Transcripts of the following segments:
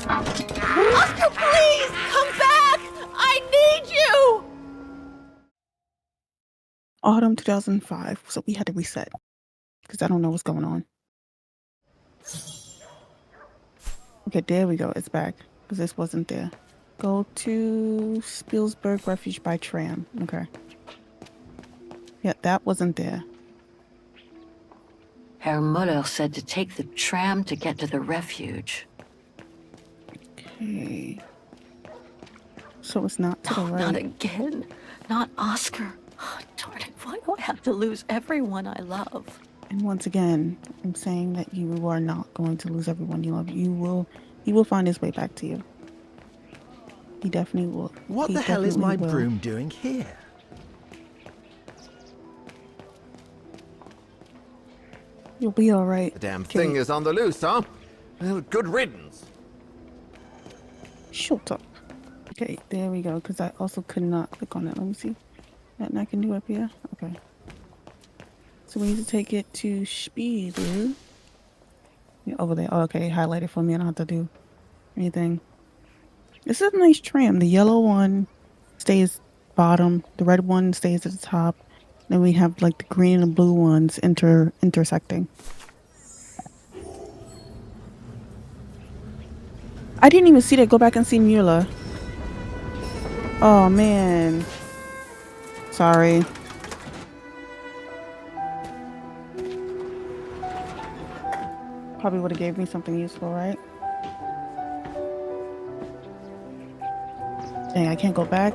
Oscar, please! Come back! I need you! Autumn 2005, so we had to reset. Because I don't know what's going on. Okay, there we go. It's back. Because this wasn't there. Go to Spielsberg Refuge by tram. Okay. Yeah, that wasn't there. Herr Muller said to take the tram to get to the refuge. Okay. So it's not to the right. Not again. Not Oscar. Oh, darn it. Why do I have to lose everyone I love? And once again, I'm saying that you are not going to lose everyone you love. He will find his way back to you. He definitely will. What the hell is my broom doing here? You'll be all right. The damn thing is on the loose, huh? Well, good riddance. Shut up. Okay, there we go. Because I also could not click on it. Let me see. Nothing I can do up here. Okay. So we need to take it to Spiegel. Yeah, over there. Oh, okay, highlight it for me. I don't have to do anything. This is a nice tram. The yellow one stays bottom. The red one stays at the top. Then we have like the green and blue ones intersecting. I didn't even see that. Go back and see Mueller. Oh man. Sorry. Probably would have gave me something useful, right? Dang, I can't go back.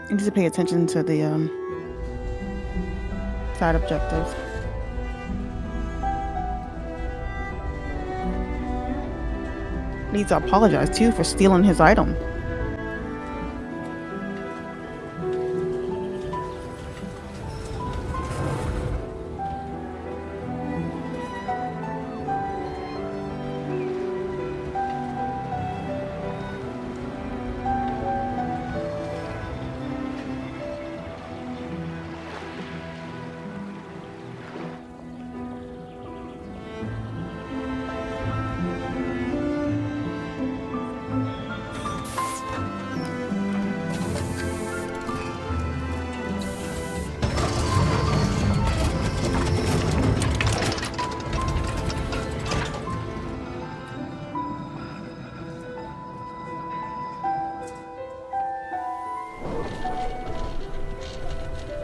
I need to pay attention to the side objectives. Needs to apologize too for stealing his item.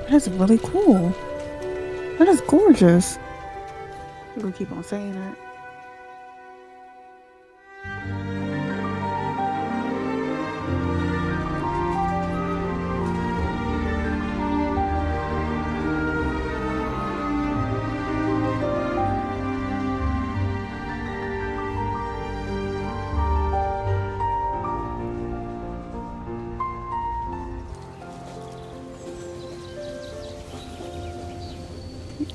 That's really cool. That is gorgeous. I'm gonna keep on saying it.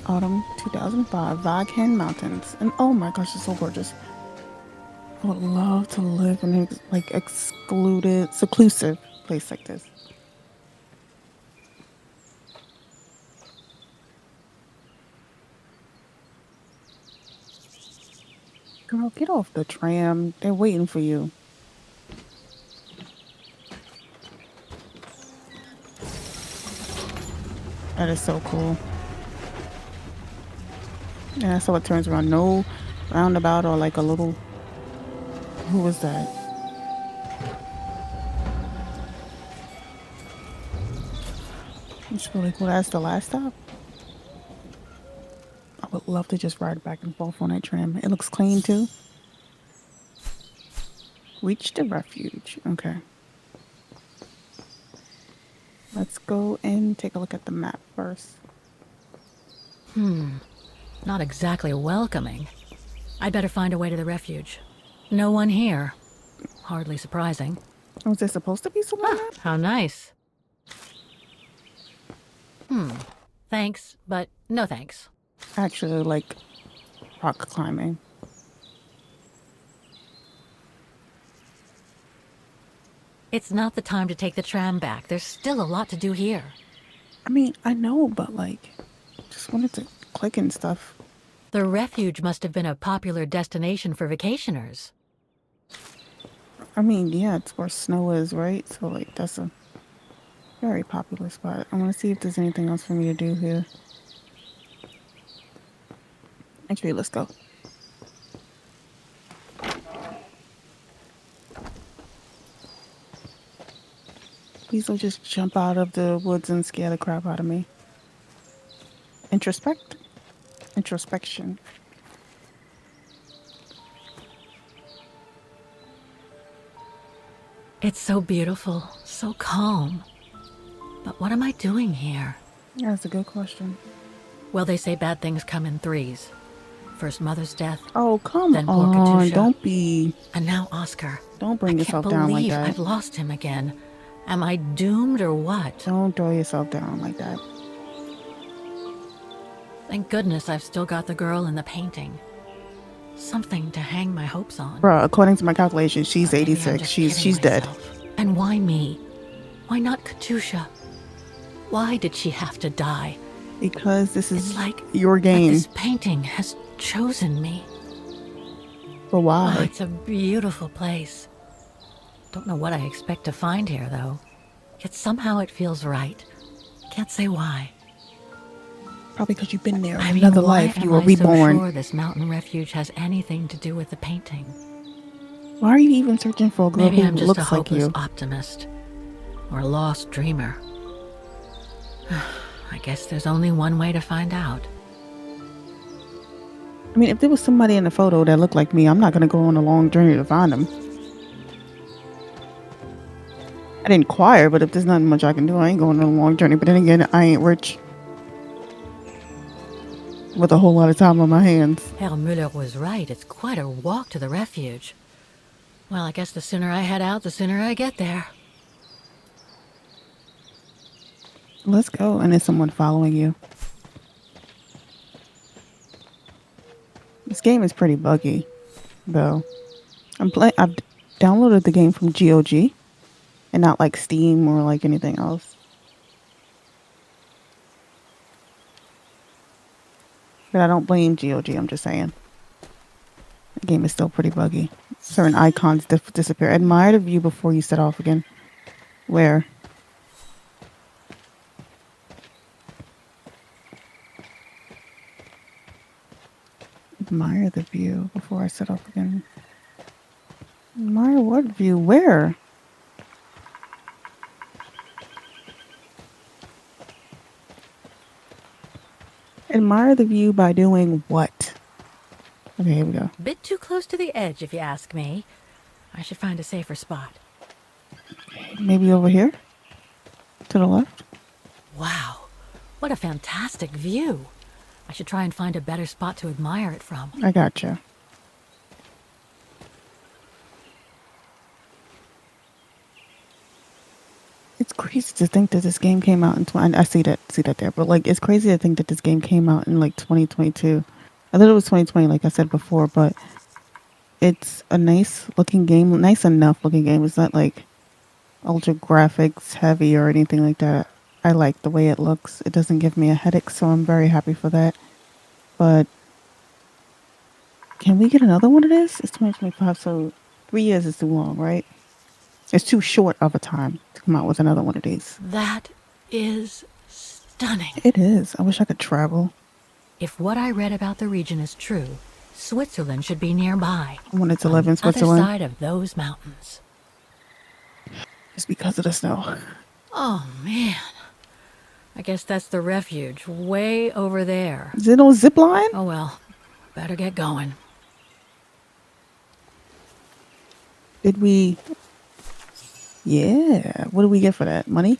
Autumn 2005, Vaghen Mountains. And oh my gosh, it's so gorgeous. I would love to live in a like seclusive place like this. Girl, get off the tram. They're waiting for you. That is so cool. Yeah, that's how it turns around. No roundabout or like a little... Who was that? It's really cool. That's the last stop. I would love to just ride back and forth on that tram. It looks clean too. Reach the refuge. Okay. Let's go and take a look at the map first. Not exactly welcoming. I'd better find a way to the refuge. No one here. Hardly surprising. Was there supposed to be someone there? How nice. Thanks, but no thanks. I actually like rock climbing. It's not the time to take the tram back. There's still a lot to do here. I mean, I know, but like, just wanted to click and stuff. The refuge must have been a popular destination for vacationers. I mean, yeah, it's where snow is, right? So like, that's a very popular spot. I want to see if there's anything else for me to do here. Actually, let's go. Please don't just jump out of the woods and scare the crap out of me. Introspection. It's so beautiful, so calm. But what am I doing here? Yeah, that's a good question. Well, they say bad things come in threes. First mother's death, Oh, come then poor on. Katusha, Don't and now Oscar. bring I can't yourself down like believe that. I've lost him again. Am I doomed or what? Don't throw yourself down like that. Thank goodness I've still got the girl in the painting. Something to hang my hopes on. Bruh, according to my calculations, she's Or maybe I'm 86. just She's kidding dead. myself. And why me? Why not Katusha? Why did she have to die? Because this is It's like your game. this painting has chosen me. But Oh, why? it's a beautiful place. Don't know what I expect to find here, though. Yet somehow it feels right. Can't say why. Probably because you've been there in I mean, another why life. You am were I reborn. so sure this mountain refuge has anything to do with the painting? Why are you even searching for a girl Maybe who I'm just a looks like hopeless you? optimist. Or a lost dreamer. I guess there's only one way to find out. I mean, if there was somebody in the photo that looked like me, I'm not going to go on a long journey to find them. I didn't inquire, but if there's nothing much I can do, I ain't going on a long journey. But then again, I ain't rich with a whole lot of time on my hands. Herr Müller was right. It's quite a walk to the refuge. Well, I guess the sooner I head out, the sooner I get there. Let's go. And there's someone following you. This game is pretty buggy, though. I've downloaded the game from GOG and not like Steam or like anything else. But I don't blame GOG, I'm just saying. The game is still pretty buggy. Certain icons disappear. Admire the view before you set off again. Where? Admire the view before I set off again. Admire what view? Where? Admire the view by doing what? Okay, here we go. Bit too close to the edge, if you ask me. I should find a safer spot. Maybe over here? To the left? Wow, what a fantastic view. I should try and find a better spot to admire it from. I gotcha. It's crazy to think that this game came out in I see that there, but like it's crazy to think that this game came out in like 2022. I thought it was 2020, like I said before, but it's a nice looking game, nice enough looking game. It's not like ultra graphics heavy or anything like that. I like the way it looks. It doesn't give me a headache, so I'm very happy for that. But can we get another one of this? It's 2025, so 3 years is too long, right? It's too short of a time to come out with another one of these. That is stunning. It is. I wish I could travel. If what I read about the region is true, Switzerland should be nearby. I wanted to live in On the other Switzerland side of those mountains. just because of the snow. Oh, man. I guess that's the refuge, way over there. Is it no zip line? Oh, well. Better get going. Did we... Yeah. What did we get for that? Money?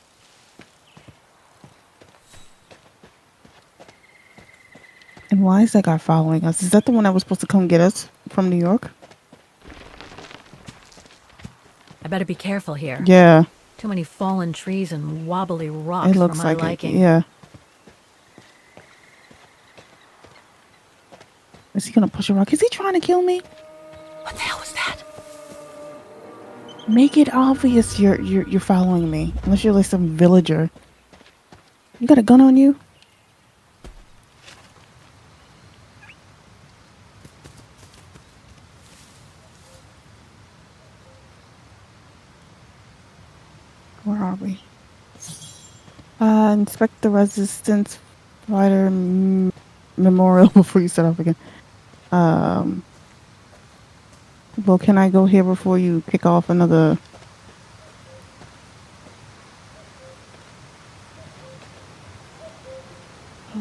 And why is that guy following us? Is that the one that was supposed to come get us from New York? I better be careful here. Yeah. Too many fallen trees and wobbly rocks It looks for my like liking. it. Yeah. Is he gonna push a rock? Is he trying to kill me? What the hell was that? Make it obvious you're following me. Unless you're like some villager. You got a gun on you? Where are we? Inspect the resistance fighter memorial before you set off again. Well, can I go here before you kick off another?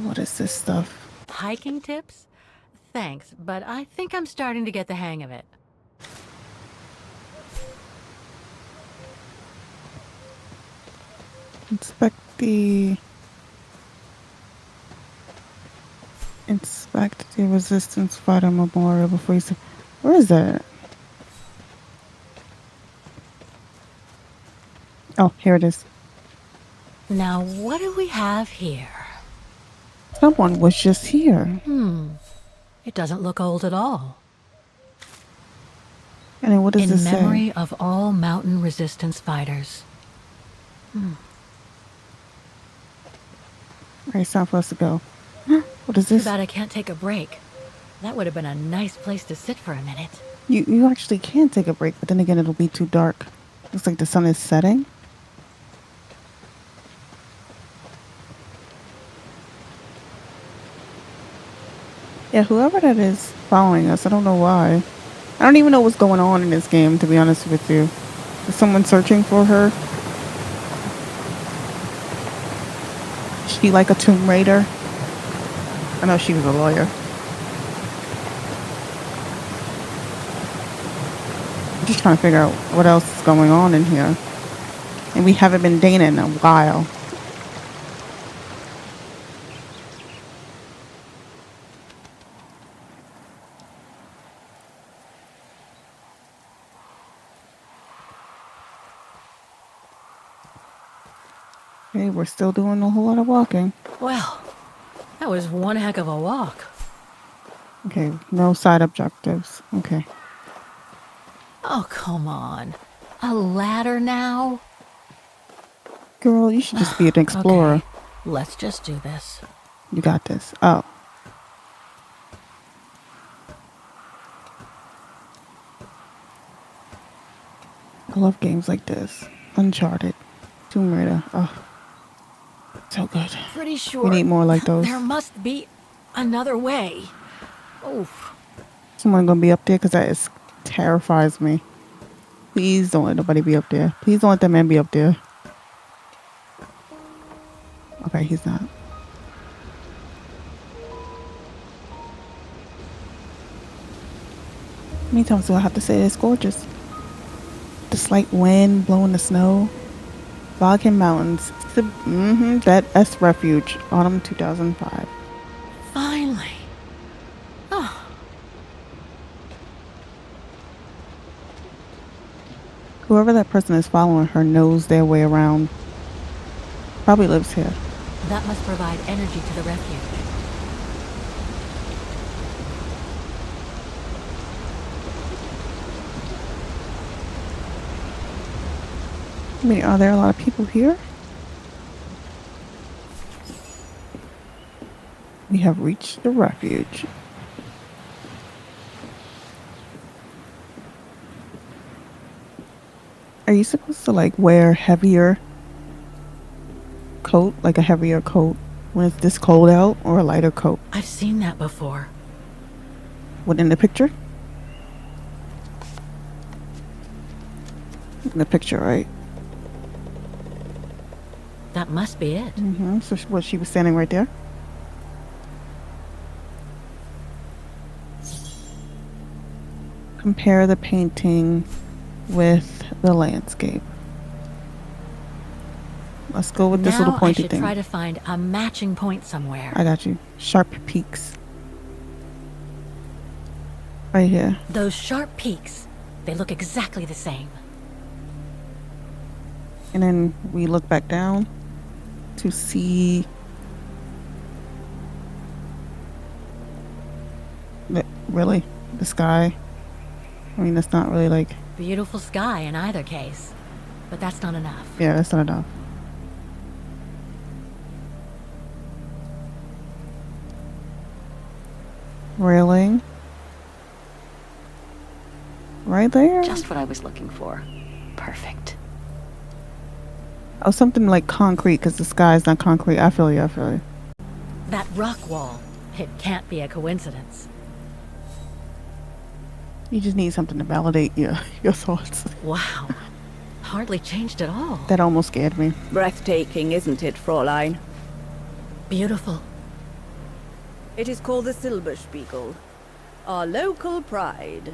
What is this stuff? Hiking tips? Thanks, but I think I'm starting to get the hang of it. Inspect the resistance fighter memorial before you set. Where is that? Oh, here it is. Now, what do we have here? Someone was just here. It doesn't look old at all. And then what does In this say? memory of all mountain resistance fighters. Alright, it's time for us to go. What is Too this? bad I can't take a break. That would have been a nice place to sit for a minute. You actually can take a break, but then again, it'll be too dark. Looks like the sun is setting. Yeah, whoever that is following us, I don't know why. I don't even know what's going on in this game, to be honest with you. Is someone searching for her? Is she like a Tomb Raider? I know she was a lawyer. I'm just trying to figure out what else is going on in here. And we haven't been dating in a while. Okay, we're still doing a whole lot of walking. Well, that was one heck of a walk. Okay, no side objectives. Okay. Oh, come on. A ladder now? Girl, you should just be an explorer. Okay, let's just do this. You got this. Oh. I love games like this. Uncharted. Tomb Raider. Oh. So good. Pretty sure We need more like those. there must be another way. Oof. Someone gonna be up there because that is terrifies me. Please don't let nobody be up there. Please don't let that man be up there. Okay, he's not. How many times do I have to say it's gorgeous? The slight wind blowing the snow. Boghan Mountains. That S Refuge. Autumn 2005. Finally. Oh, Whoever that person is following her knows their way around. Probably lives here. that must provide energy to the refuge. I mean, are there a lot of people here? We have reached the refuge. Are you supposed to like wear heavier coat, like a heavier coat when it's this cold out, or a lighter coat? I've seen that before. What, in the picture? In the picture, right? That must be it. So what, she was standing right there? Compare the painting with the landscape. Let's go with this little Now I pointy should thing. try to find a matching point somewhere. I got you. Sharp peaks. Right here. Those sharp peaks, they look exactly the same. And then we look back down to see really the sky. I mean, that's not really like, Beautiful sky in either case. But that's not enough. yeah, that's not enough. Railing. Right there. Just what I was looking for. Perfect. Oh, something like concrete, because the sky is not concrete. I feel you. I feel you. That rock wall. It can't be a coincidence. You just need something to validate your thoughts. Wow. Hardly changed at all. That almost scared me. Breathtaking, isn't it, Fräulein? Beautiful. It is called the Silberspiegel, our local pride.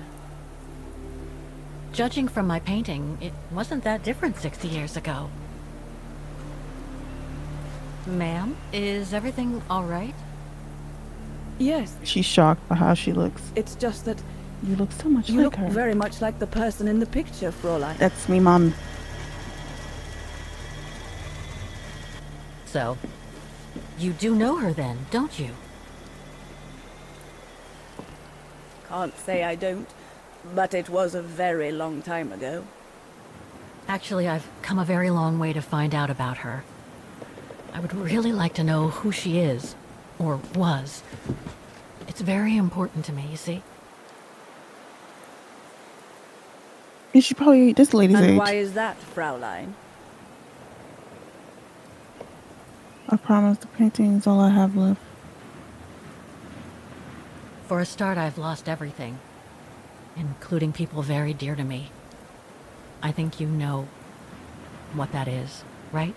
Judging from my painting, it wasn't that different 60 years ago. Ma'am, is everything all right? Yes, She's shocked by how she looks. it's just that You look so much you like look her. very much like the person in the picture, Fräulein. That's me, Mom. So, you do know her then, don't you? Can't say I don't, but it was a very long time ago. Actually, I've come a very long way to find out about her. I would really like to know who she is, or was. It's very important to me, you see? And she probably this lady's And age. why is that, Fräulein? I promise the painting is all I have left. For a start, I've lost everything, including people very dear to me. I think you know what that is, right?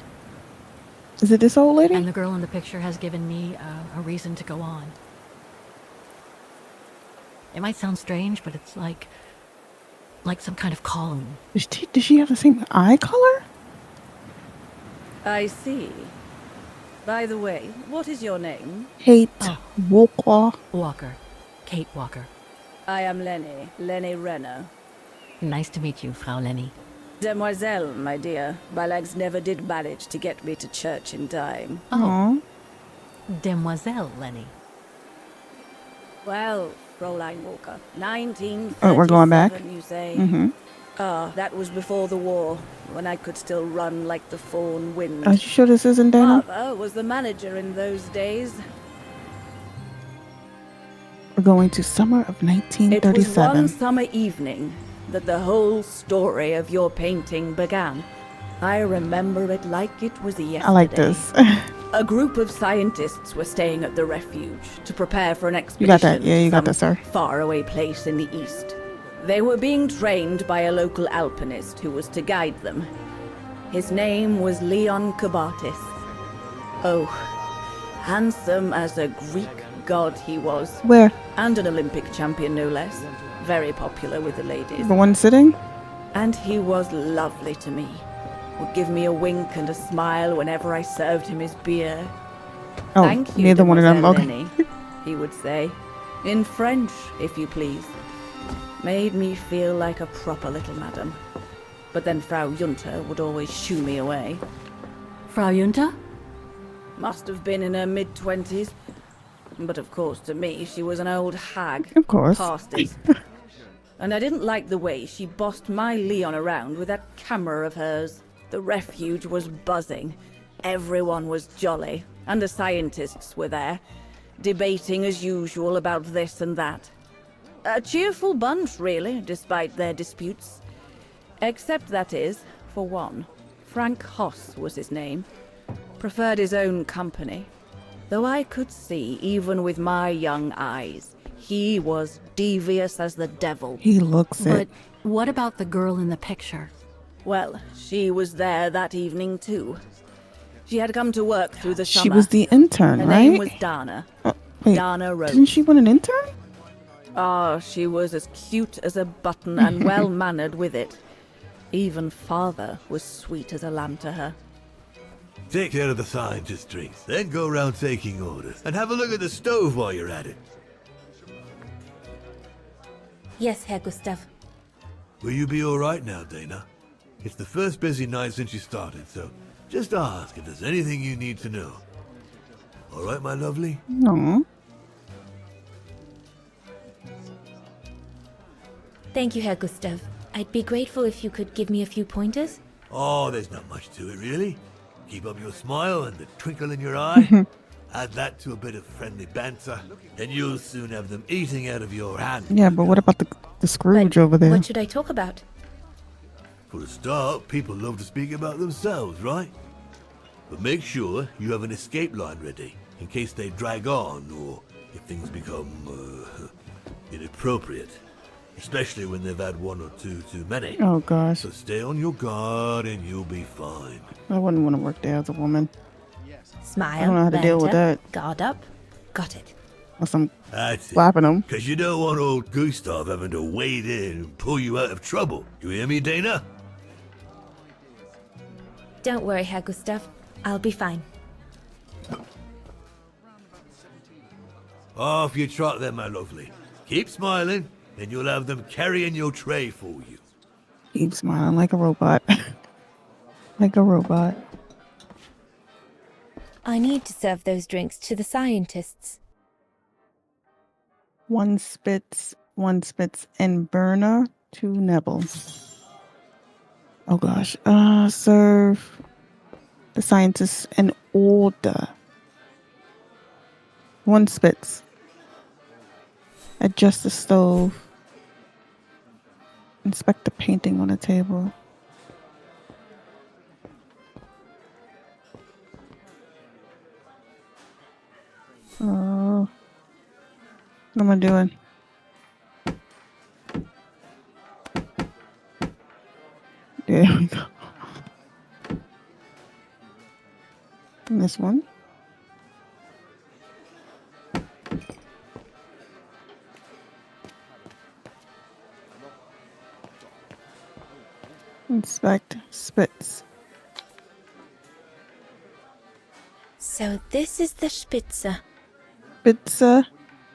Is it this old lady? And the girl in the picture has given me a reason to go on. It might sound strange, but it's like some kind of calling. Does she have the same eye color? I see. By the way, what is your name? Kate Oh. Walker. Walker. Kate Walker. I am Lenny Renner. Nice to meet you, Frau Lenny. Demoiselle, my dear. My legs never did manage to get me to church in time. Oh. Demoiselle Lenny. Well, Fräulein Walker, 1937, Oh, we're going back? you say? Mm-hmm. Ah, that was before the war, when I could still run like the fawn wind. Are you sure this isn't Dana? Father was the manager in those days. We're going to summer of It was 1937. one summer evening that the whole story of your painting began. I remember it like it was yesterday. I like this. A group of scientists were staying at the refuge to prepare for an You expedition got that. Yeah, to you got some that, sir. faraway place in the east. They were being trained by a local alpinist who was to guide them. His name was Leon Kabatis. Oh, handsome as a Greek god he was, Where? and an Olympic champion no less. Very popular with the ladies. The one sitting? And he was lovely to me. Would give me a wink and a smile whenever I served him his beer. Oh, Thank you, neither one of them. Demoiselle Okay. Lenny, he would say. In French, if you please. Made me feel like a proper little madam. But then Frau Junta would always shoo me away. Frau Junta? Must have been in her mid-20s. But of course, to me, she was an old hag. Of course. Past it. And I didn't like the way she bossed my Leon around with that camera of hers. The refuge was buzzing. Everyone was jolly. And the scientists were there, debating as usual about this and that. A cheerful bunch, really, despite their disputes. Except, that is, for one, Frank Hoss was his name. Preferred his own company. Though I could see, even with my young eyes, he was devious as the devil. He looks But it. what about the girl in the picture? Well, she was there that evening too. She had come to work through the summer. She was the intern, Her right? name was Dana. Wait, Dana Rose. didn't she want an intern? Ah, she was as cute as a button and well-mannered with it. Even father was sweet as a lamb to her. Take care of the scientist drinks, then go round taking orders. And have a look at the stove while you're at it. Yes, Herr Gustav. Will you be alright now, Dana? It's the first busy night since you started, so just ask if there's anything you need to know. Alright, my lovely? No. Thank you, Herr Gustav. I'd be grateful if you could give me a few pointers. Oh, there's not much to it, really. Keep up your smile and the twinkle in your eye. Add that to a bit of friendly banter, and you'll soon have them eating out of your hand. Yeah, but what about the Scrooge But over there? what should I talk about? For a start, people love to speak about themselves, right? But make sure you have an escape line ready, in case they drag on, or if things become, inappropriate. Especially when they've had one or two too many. Oh gosh, So stay on your guard and you'll be fine. I wouldn't want to work there as a woman. Smile, I don't know how to deal with banter, that. guard up. Got it. Unless I'm That's it. slapping them. Because you don't want old Gustav having to wade in and pull you out of trouble. You hear me, Dana? Don't worry, Herr Gustav. I'll be fine. Off you trot then, my lovely. Keep smiling, and you'll have them carrying your tray for you. Keep smiling like a robot. Like a robot. I need to serve those drinks to the scientists. One Spitz, and burner, 2 nibbles. Oh gosh. Serve the scientists an order. 1 Spitz. Adjust the stove. Inspect the painting on the table. Oh. What am I doing? There we go. And this one. Inspect Spitz. So this is the Spitzer. Spitzer,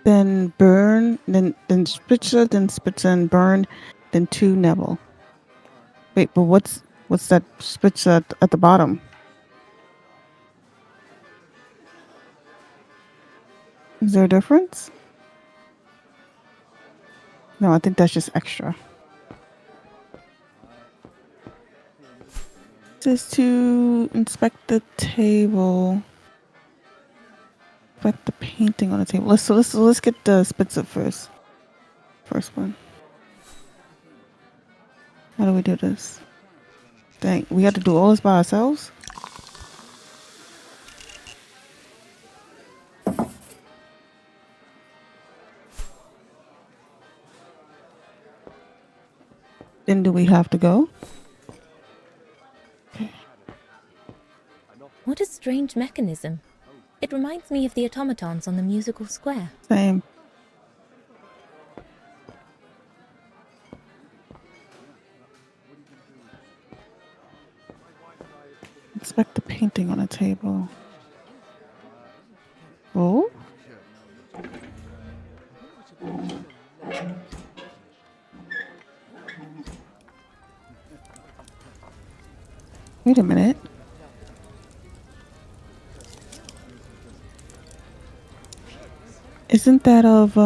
then burn, then Spitzer, and burn, then 2 Neville. Wait, but what's that Spitzer at the bottom? Is there a difference? No, I think that's just extra. This is to inspect the table. Inspect the painting on the table. Let's get the Spitzer first. First one. How do we do this? Dang, we had to do all this by ourselves? Then do we have to go? Okay. What a strange mechanism. It reminds me of the automatons on the musical square. Same. Inspect the painting on a table. Oh? Wait a minute. Isn't that of,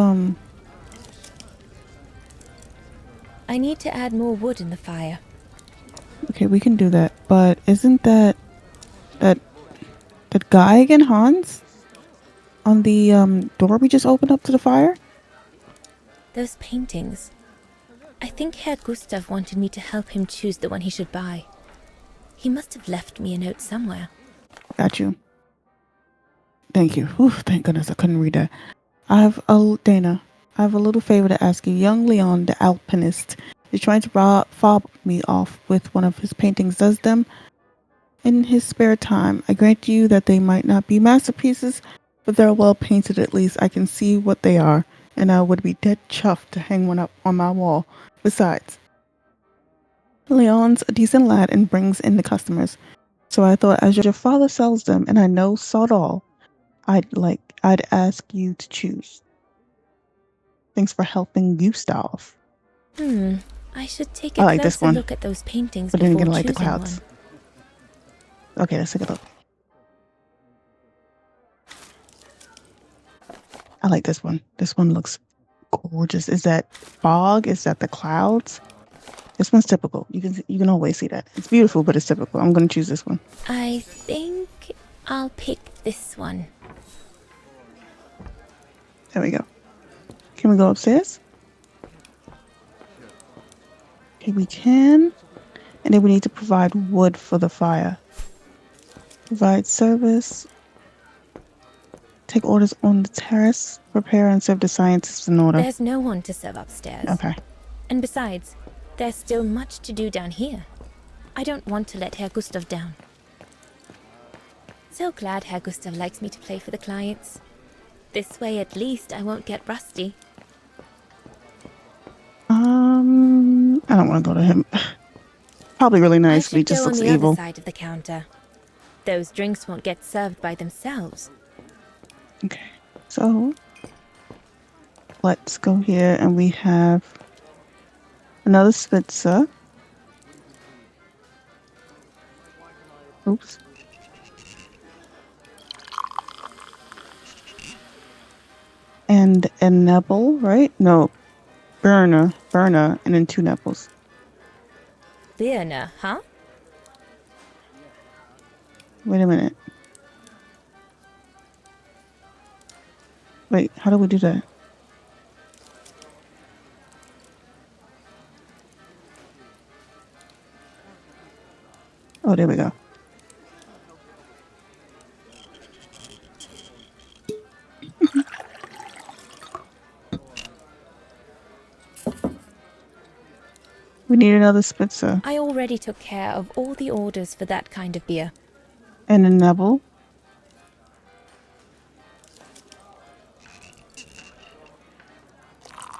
I need to add more wood in the fire. okay, we can do that, but isn't that guy again, Hans? On the, door we just opened up to the fire? Those paintings. I think Herr Gustav wanted me to help him choose the one he should buy. He must have left me a note somewhere. Got you. Thank you. Whew, thank goodness I couldn't read that. Dana, I have a little favor to ask you. Young Leon, the alpinist, is trying to fob me off with one of his paintings. Does them in his spare time. I grant you that they might not be masterpieces, but they're well painted at least. I can see what they are, and I would be dead chuffed to hang one up on my wall. Besides, Leon's a decent lad and brings in the customers. So I thought, as your father sells them, and I know sod all, I'd ask you to choose. Thanks for helping Gustav. I should take a I like this closer one, look at those paintings but then before again, I like the choosing clouds. one. Okay, let's take a look. I like this one. This one looks gorgeous. Is that fog? Is that the clouds? This one's typical. You can always see that. It's beautiful, but it's typical. I'm going to choose this one. I think I'll pick this one. There we go. Can we go upstairs? Okay, we can. And then we need to provide wood for the fire. Provide service. Take orders on the terrace. Prepare and serve the scientists in order. There's no one to serve upstairs. Okay. And besides, there's still much to do down here. I don't want to let Herr Gustav down. So glad Herr Gustav likes me to play for the clients. This way, at least, I won't get rusty. I don't want to go to him. Probably really I nice, but he should just go on looks the evil. other side of the counter. Those drinks won't get served by themselves. Okay, so let's go here, and we have another Spitzer. Oops. And a Nebel, right? No, Burner, and then 2 Nebels. Werner, huh? Wait a minute. Wait, how do we do that? Oh, there we go. We need another Spitzer. I already took care of all the orders for that kind of beer. And a Nebel.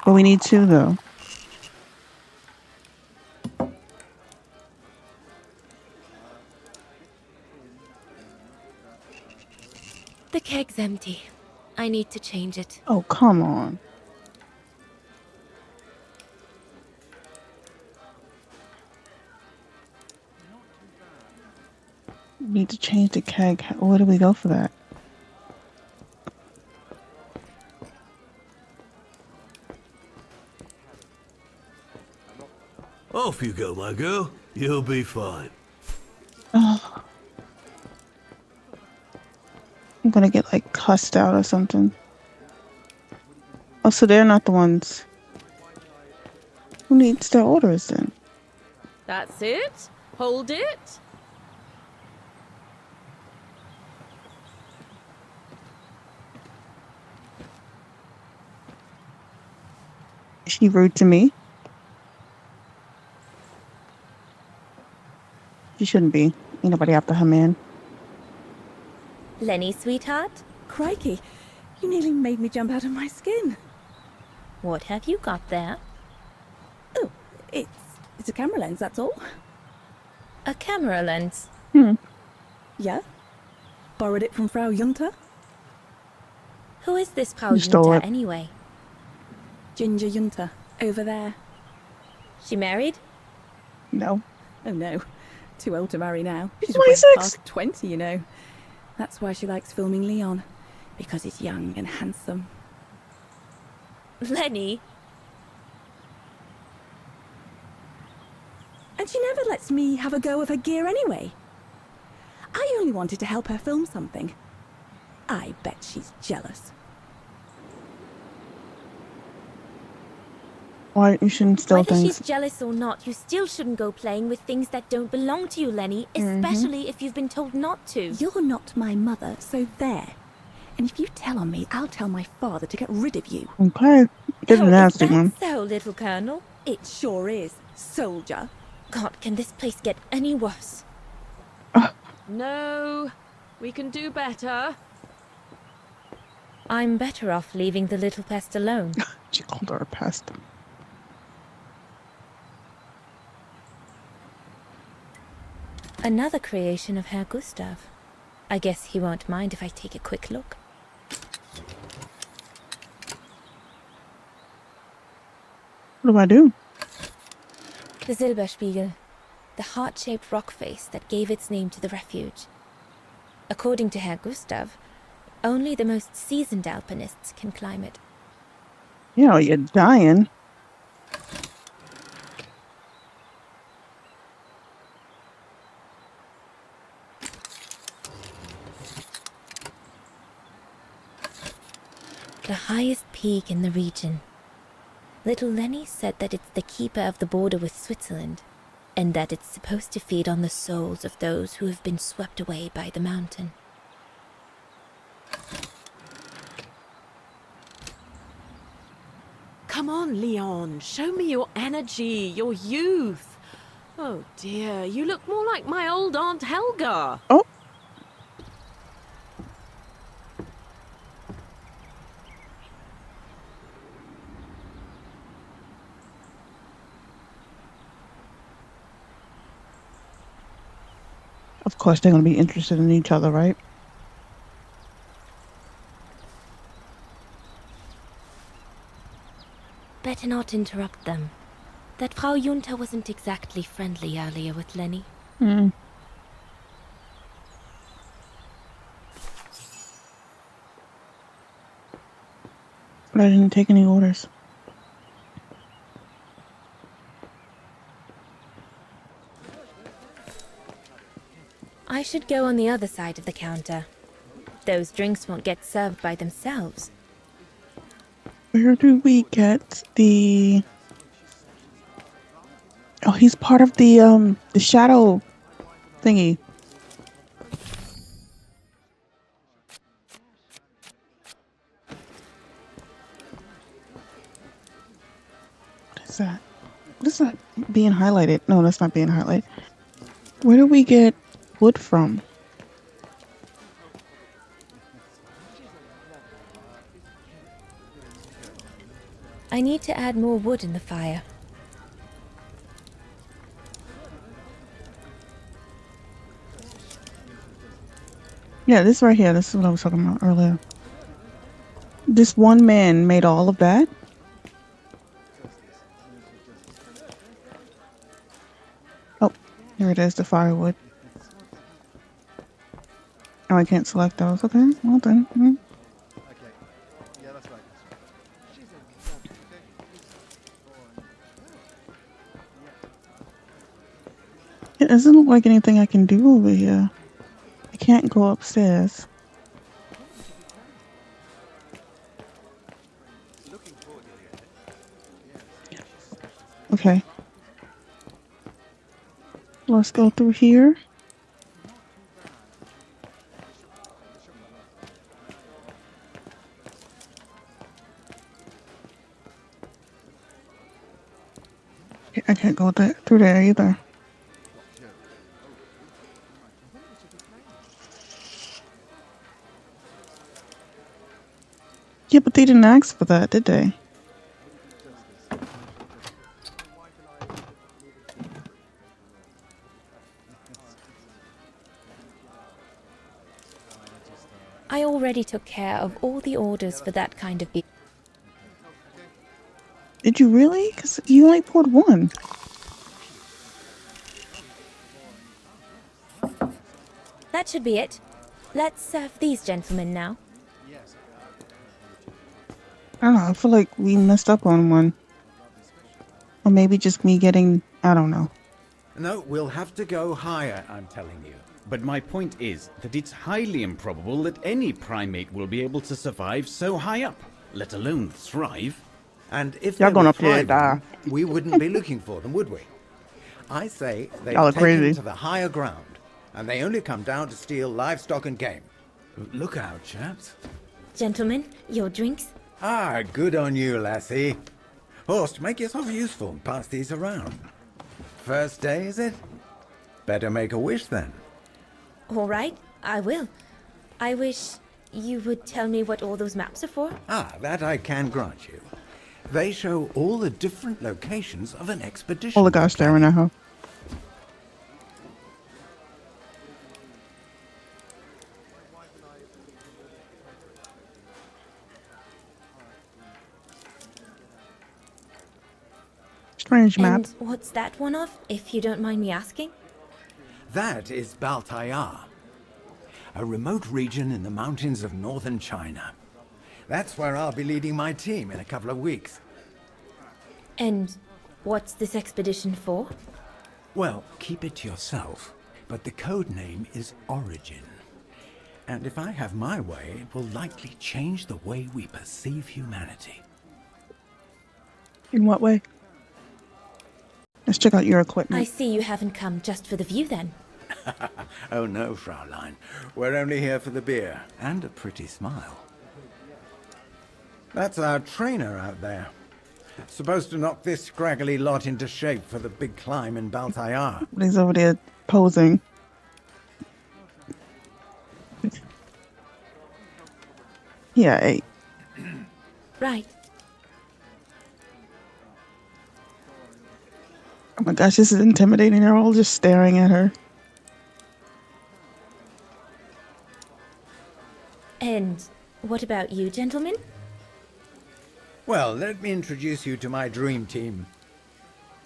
But we need 2, though. The keg's empty. I need to change it. Oh, come on. Need to change the keg. Where do we go for that? Off you go, my girl. You'll be fine. Oh. I'm gonna get like cussed out or something. Oh, so they're not the ones. Who needs their orders then? That's it. Hold it. Is she rude to me? She shouldn't be. Ain't nobody after her, man. Lenny, sweetheart, Crikey, you nearly made me jump out of my skin. what have you got there? Oh, it's a camera lens, that's all. A camera lens. Yeah? Borrowed it from Frau Junta? Who is this Frau You stole Junta it. anyway? Ginger Junta, over there. She married? No. Oh no, too old to marry now. She's 26. way past 20, you know. That's why she likes filming Leon, because he's young and handsome. Lenny? And she never lets me have a go of her gear anyway. I only wanted to help her film something. I bet she's jealous. Why you shouldn't steal Whether things? she's jealous or not, you still shouldn't go playing with things that don't belong to you, Lenny, especially if you've been told not to. You're not my mother, so there. And if you tell on me, I'll tell my father to get rid of you. Okay. Get a Oh, is nasty that one. so, little Colonel? It sure is, soldier. God, can this place get any worse? No, we can do better. I'm better off leaving the little pest alone. She called her a pest. Another creation of Herr Gustav. I guess he won't mind if I take a quick look. What do I do? The Silberspiegel, the heart-shaped rock face that gave its name to the refuge. According to Herr Gustav, only the most seasoned alpinists can climb it. You know, you're dying. the highest peak in the region. Little Lenny said that it's the keeper of the border with Switzerland, and that it's supposed to feed on the souls of those who have been swept away by the mountain. Come on, Leon. Show me your energy, your youth. Oh dear, you look more like my old Aunt Helga. Oh. Of course, they're going to be interested in each other, right? Better not interrupt them. That Frau Junta wasn't exactly friendly earlier with Lenny. Hmm. But I didn't take any orders. I should go on the other side of the counter. Those drinks won't get served by themselves. Where do we get the... Oh, he's part of the shadow thingy. What is that? What is that being highlighted? No, that's not being highlighted. Where do we get wood from? I need to add more wood in the fire. Yeah, this right here. This is what I was talking about earlier. This one man made all of that? Oh, here it is, the firewood. Oh, I can't select those. Okay, well then. It doesn't look like anything I can do over here. I can't go upstairs. Okay. Let's go through here. I can't go through there either. Yeah, but they didn't ask for that, did they? I already took care of all the orders for that kind of beer. Did you really? Because you only poured one. That should be it. Let's serve these gentlemen now. I don't know, I feel like we messed up on one. Or maybe just me getting, I don't know. No, we'll have to go higher, I'm telling you. But my point is that it's highly improbable that any primate will be able to survive so high up, let alone thrive. And if Y'all they going were up there to thriving, die. we wouldn't be looking for them, would we? I say they've Y'all are taken crazy. to the higher ground, and they only come down to steal livestock and game. Look out, chaps. Gentlemen, your drinks. Ah, good on you, lassie. Horst, make yourself useful and pass these around. First day, is it? Better make a wish then. All right, I will. I wish you would tell me what all those maps are for. Ah, that I can grant you. They show all the different locations of an expedition. All the guys staring at her. Strange map. And what's that one of, if you don't mind me asking? That is Baltayar, a remote region in the mountains of northern China. That's where I'll be leading my team in a couple of weeks. And what's this expedition for? Well, keep it to yourself, but the code name is Origin. And if I have my way, it will likely change the way we perceive humanity. In what way? Let's check out your equipment. I see you haven't come just for the view then. Oh no, Fraulein. We're only here for the beer and a pretty smile. That's our trainer out there. Supposed to knock this scraggly lot into shape for the big climb in Baltayar. He's over there posing. Yeah, hey. Right. Oh my gosh, this is intimidating. They're all just staring at her. And what about you, gentlemen? Well, let me introduce you to my dream team.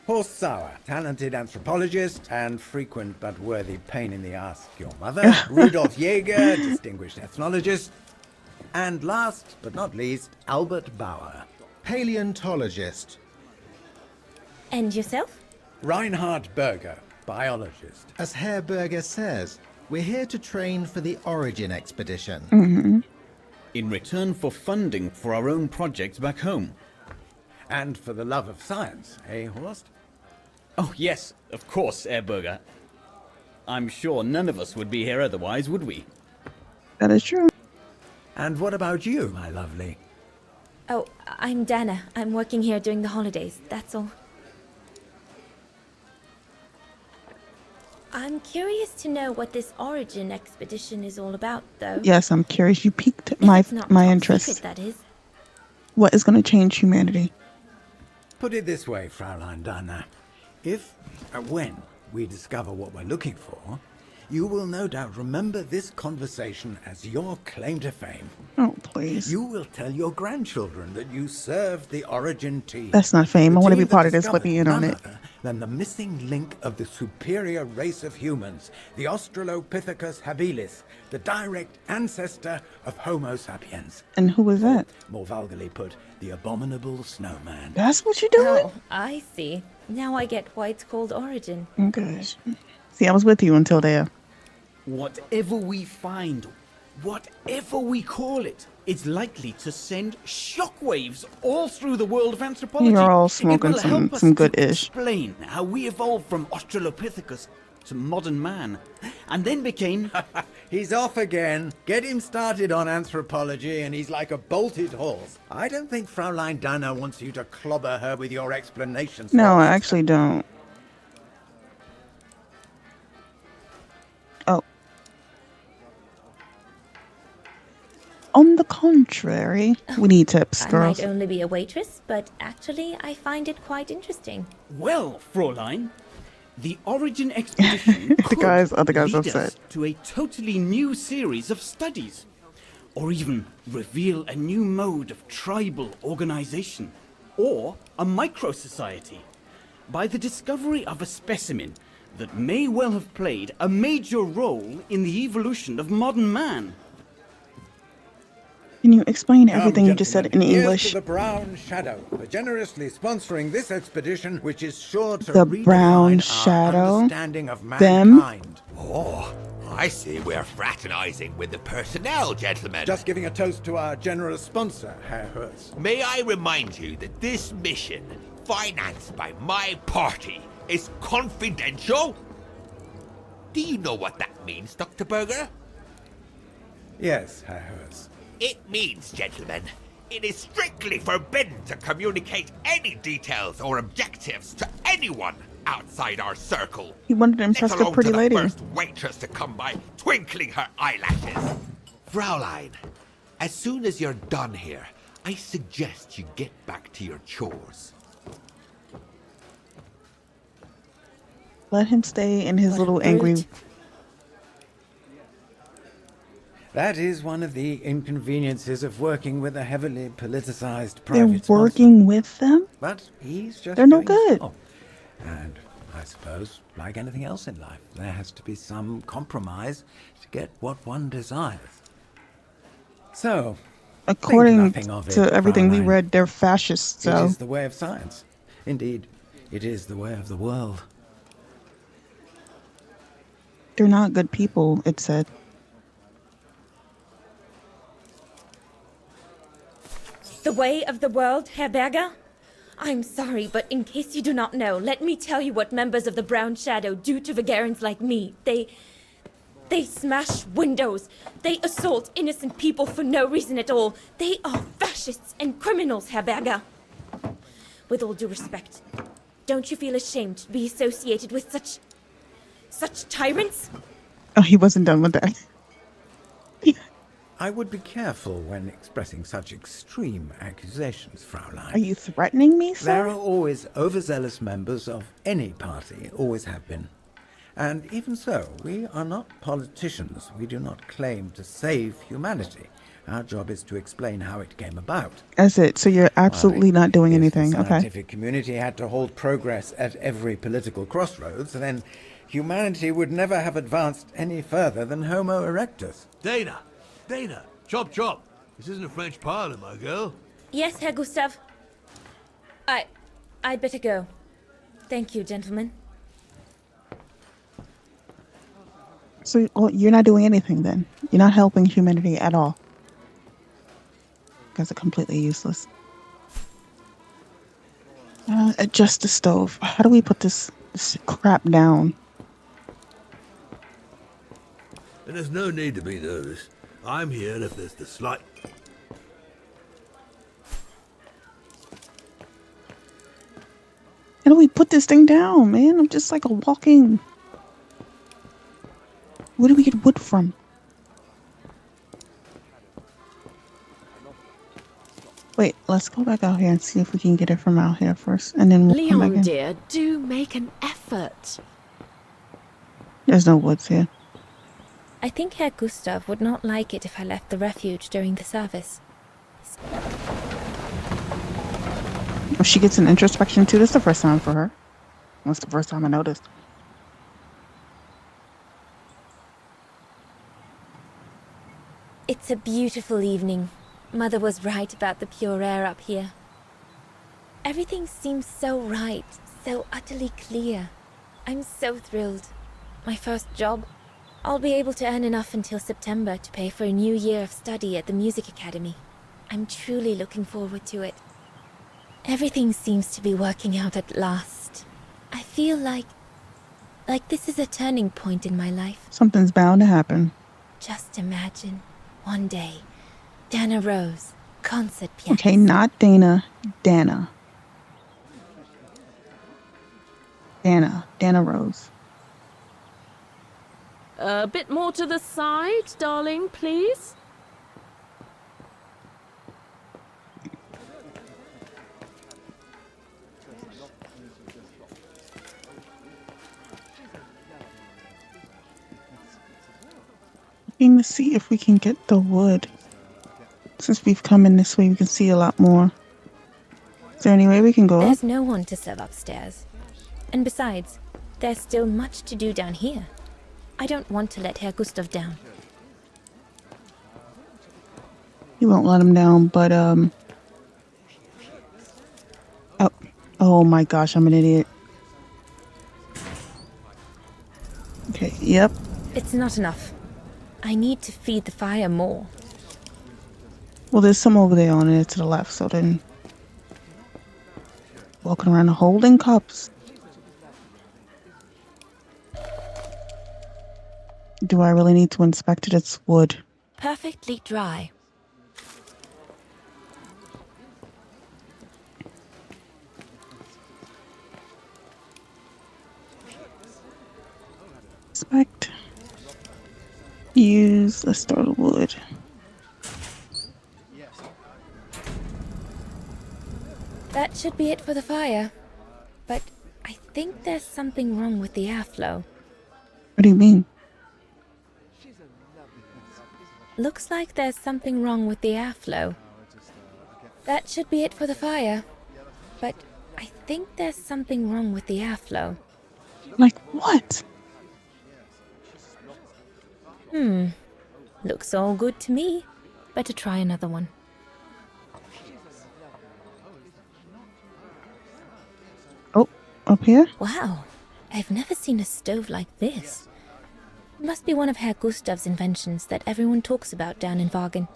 Horst Sauer, talented anthropologist and frequent but worthy pain in the ass your mother. Rudolf Jäger, distinguished ethnologist. And last but not least, Albert Bauer, Paleontologist. And yourself? Reinhard Berger, biologist. As Herr Berger says, we're here to train for the Origin expedition. Mm-hmm. In return for funding for our own projects back home. And for the love of science, eh, Horst? Oh, yes, of course, Herr Berger. I'm sure none of us would be here otherwise, would we? That is true. And what about you, my lovely? Oh, I'm Dana. I'm working here during the holidays, that's all. I'm curious to know what this Origin expedition is all about, though. Yes, I'm curious. You piqued If my it's not my top interest. secret, that is. What is going to change humanity? Put it this way, Fraulein Dana. If, when, we discover what we're looking for, you will no doubt remember this conversation as your claim to fame. Oh, please. You will tell your grandchildren that you served the Origin team. That's not fame. I The want to be team that part of this. discovered Let me in on none it. other than the missing link of the superior race of humans, the Australopithecus habilis, the direct ancestor of Homo sapiens. And who was that? More vulgarly put, the abominable snowman. That's what you're doing? Oh, I see. Now I get why it's called Origin. Oh, gosh. See, I was with you until there. Whatever we find, whatever we call it, it's likely to send shockwaves all through the world of anthropology. You're all It smoking will help us some to good-ish. explain how we evolved from Australopithecus to modern man, and then became... He's off again. Get him started on anthropology and he's like a bolted horse. I don't think Fraulein Dana wants you to clobber her with your explanations. No, I Horst. actually don't. Oh. On the contrary, we need tips, I girls. might only be a waitress, but actually I find it quite interesting. Well, Fräulein, the Origin expedition The could guys lead upset. us to a totally new series of studies, or even reveal a new mode of tribal organization, or a micro-society, by the discovery of a specimen that may well have played a major role in the evolution of modern man. Can you explain Come, everything you just said in gentlemen, here's English? to the Brown Shadow for generously sponsoring this expedition, which is sure to The redefine Brown our Shadow? understanding of Them? mankind. Oh, I see we're fraternizing with the personnel, gentlemen. Just giving a toast to our generous sponsor, Herr Hertz. May I remind you that this mission, financed by my party, is confidential? Do you know what that means, Dr. Berger? Yes, Herr Hertz. It means, gentlemen, it is strictly forbidden to communicate any details or objectives to anyone outside our circle. He wanted to impress Let the alone pretty to the lady. first waitress to come by, twinkling her eyelashes. Fraulein, as soon as you're done here, I suggest you get back to your chores. Let him stay in his What a little angry... brute. That is one of the inconveniences of working with a heavily politicized They're private sponsor. working with them? But he's just They're no doing his good. job. And I suppose, like anything else in life, there has to be some compromise to get what one desires. So, According nothing of it, to everything we Fraulein. read, they're fascists, it so... is the way of science. Indeed, it is the way of the world. They're not good people, it said. The way of the world, Herberger? I'm sorry, but in case you do not know, let me tell you what members of the Brown Shadow do to Vagarans like me. They smash windows. They assault innocent people for no reason at all. They are fascists and criminals, Herberger. With all due respect, don't you feel ashamed to be associated with such tyrants? Oh, he wasn't done with that. I would be careful when expressing such extreme accusations, Fraulein. Are you threatening me, sir? There are always overzealous members of any party, always have been. And even so, we are not politicians. We do not claim to save humanity. Our job is to explain how it came about. That's it. So you're absolutely not doing anything. If the Okay. scientific community had to halt progress at every political crossroads, then humanity would never have advanced any further than Homo erectus. Dana, chop chop. This isn't a French parlor, my girl. Yes, Herr Gustav. I'd better go. Thank you, gentlemen. So you're not doing anything then? You're not helping humanity at all? You guys are completely useless. Adjust the stove. How do we put this crap down? And there's no need to be nervous. I'm here if there's the slight... How do we put this thing down, man? I'm just like a walking... Where do we get wood from? Wait, let's go back out here and see if we can get it from out here first, and then we'll come back Leon, in. dear, do make an effort. There's no woods here. I think Herr Gustav would not like it if I left the refuge during the service. Oh, she gets an introspection too. This is the first time for her. That's the first time I noticed. It's a beautiful evening. Mother was right about the pure air up here. Everything seems so right, so utterly clear. I'm so thrilled. My first job. I'll be able to earn enough until September to pay for a new year of study at the music academy. I'm truly looking forward to it. Everything seems to be working out at last. I feel like this is a turning point in my life. Something's bound to happen. Just imagine, one day, Dana Rose, concert pianist. Okay, not Dana. Dana. Dana Rose. A bit more to the side, darling, please. Looking to see if we can get the wood. Since we've come in this way, we can see a lot more. Is there any way we can go? There's no one to serve upstairs. And besides, there's still much to do down here. I don't want to let Herr Gustav down. You won't let him down, but oh my gosh, I'm an idiot. Okay, yep. It's not enough. I need to feed the fire more. Well, there's some over there on it to the left, so then... Walking around holding cups. Do I really need to inspect it? It's wood. Perfectly dry. Inspect. Use. Let's start the wood. That should be it for the fire. But I think there's something wrong with the airflow. What do you mean? Looks like there's something wrong with the airflow. That should be it for the fire. But I think there's something wrong with the airflow. Like what? Looks all good to me. Better try another one. Oh, up here? Wow, I've never seen a stove like this. It must be one of Herr Gustav's inventions that everyone talks about down in Wagen.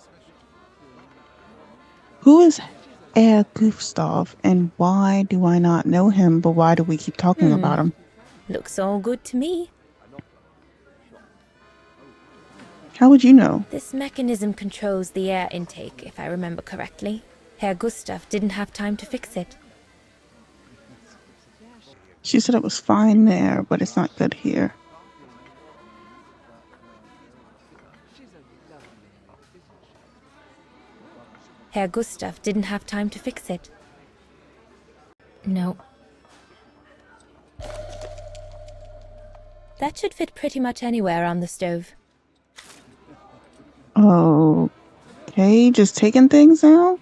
Who is Herr Gustav, and why do I not know him, but why do we keep talking about him? Looks all good to me. How would you know? This mechanism controls the air intake, if I remember correctly. Herr Gustav didn't have time to fix it. She said it was fine there, but it's not good here. Herr Gustav didn't have time to fix it. No. That should fit pretty much anywhere on the stove. Okay, just taking things now?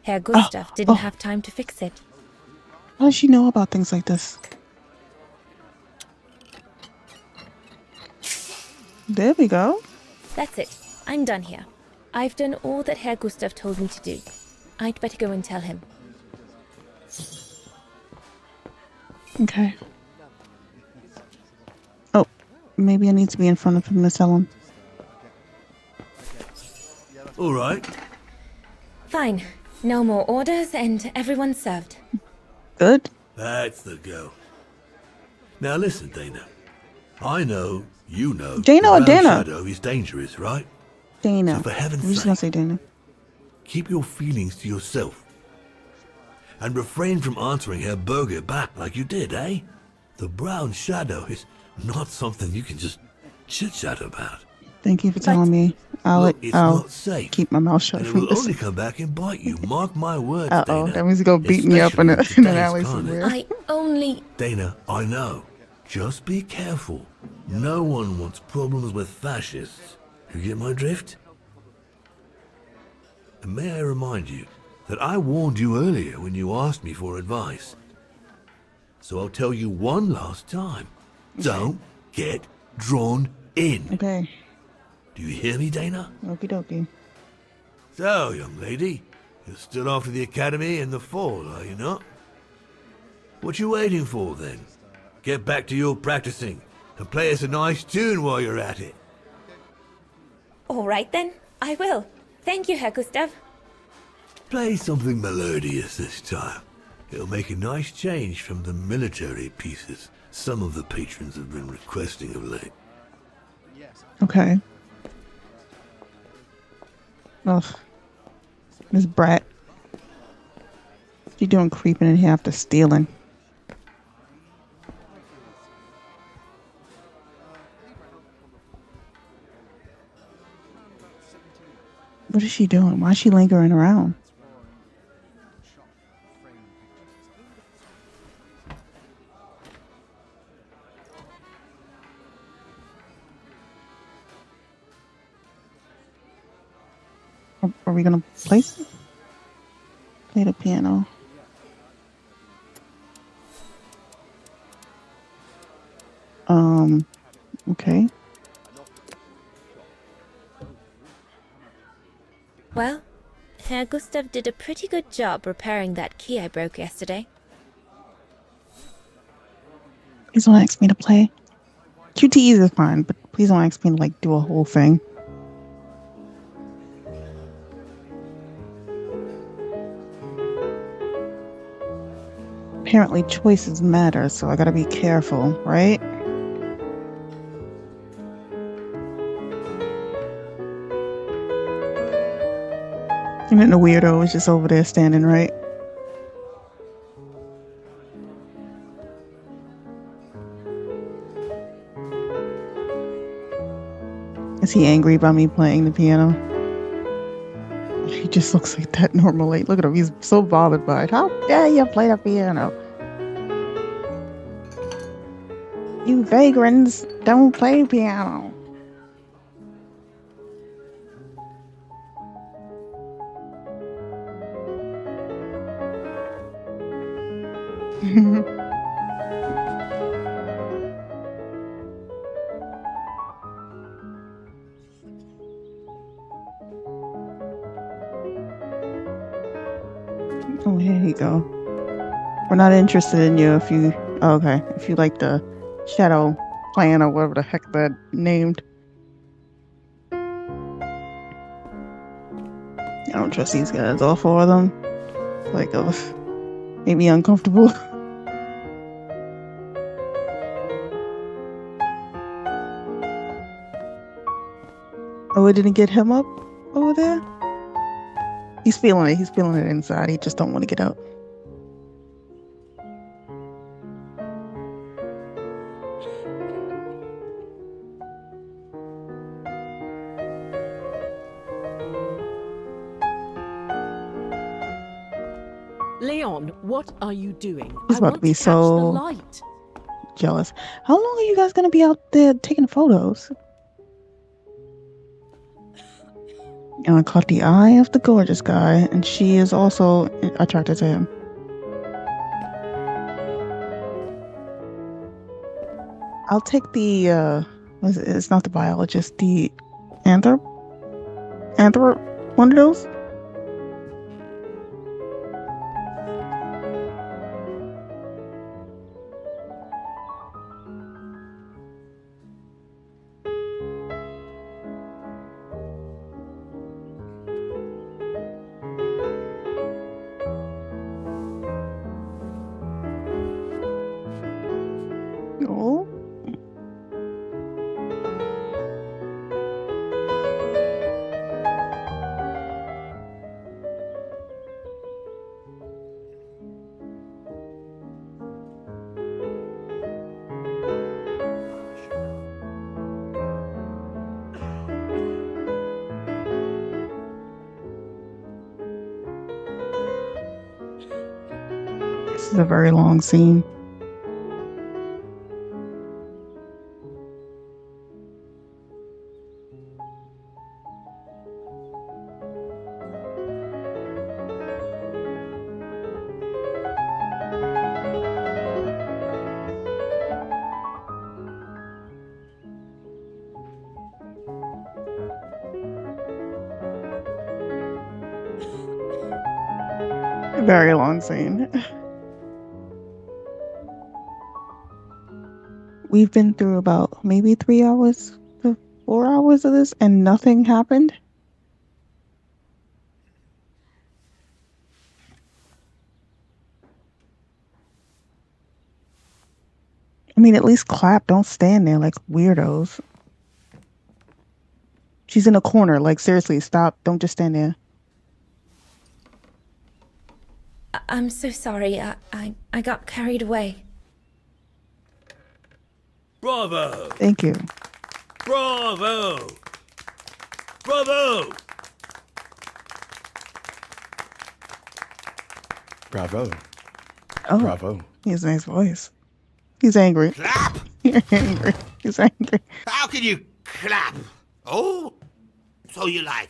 Herr Gustav didn't have time to fix it. How does she know about things like this? There we go. That's it. I'm done here. I've done all that Herr Gustav told me to do. I'd better go and tell him. Okay. Oh, maybe I need to be in front of him to tell him. All right. Fine. No more orders and everyone's served. Good. That's the go. Now listen, Dana. I know, you know, Dana the or Brown Dana? Shadow is dangerous, right? Dana. So for heaven's I'm just sake, gonna say Dana. keep your feelings to yourself. And refrain from answering her burger back like you did, eh? The Brown Shadow is not something you can just chit-chat about. Thank you for telling me. I'll not safe, keep my mouth shut and it from will this. only come back and bite you. Mark my words, Uh-oh, Dana. that means he's gonna beat me up in Especially an today's alley climate. somewhere. I only... Dana, I know. Just be careful. No one wants problems with fascists. You get my drift? And may I remind you that I warned you earlier when you asked me for advice. So I'll tell you one last time. Don't get drawn in. Okay. Do you hear me, Dana? Okie dokie. So, young lady, you're still off to the academy in the fall, are you not? What you waiting for, then? Get back to your practicing and play us a nice tune while you're at it. All right then, I will. Thank you, Herr Gustav. Play something melodious this time. It'll make a nice change from the military pieces some of the patrons have been requesting of late. Okay. Ugh. This brat. She doing creeping in here after stealing. What is she doing? Why is she lingering around? Are we gonna play the piano? Okay. Well, Herr Gustav did a pretty good job repairing that key I broke yesterday. Please don't ask me to play. QTEs is fine, but please don't ask me to like do a whole thing. Apparently choices matter, so I gotta be careful, right? And then the weirdo is just over there standing, right? Is he angry about me playing the piano? He just looks like that normally. Look at him, he's so bothered by it. How dare you play the piano? You vagrants don't play piano. Oh, here you go. We're not interested in you if you... Oh, okay. If you like the shadow plan or whatever the heck that named. I don't trust these guys. All four of them. Like, made me uncomfortable. Oh, it didn't get him up over there? He's feeling it. He's feeling it inside. He just don't want to get out. Leon, what are you doing? He's about to be catch the so light. jealous. How long are you guys going to be out there taking photos? And I caught the eye of the gorgeous guy, and she is also attracted to him. I'll take the, it's not the biologist, the anthrop, one of those? Oh. This is a very long scene. Very long scene. We've been through about maybe 3 hours to 4 hours of this and nothing happened. I mean, at least clap. Don't stand there like weirdos. She's in a corner. Like, seriously, stop. Don't just stand there. I'm so sorry. I got carried away. Bravo! Thank you. Bravo! Bravo! Bravo. Oh, Bravo. he has a nice voice. He's angry. Clap! You're angry. He's angry. How can you clap? Oh? So you like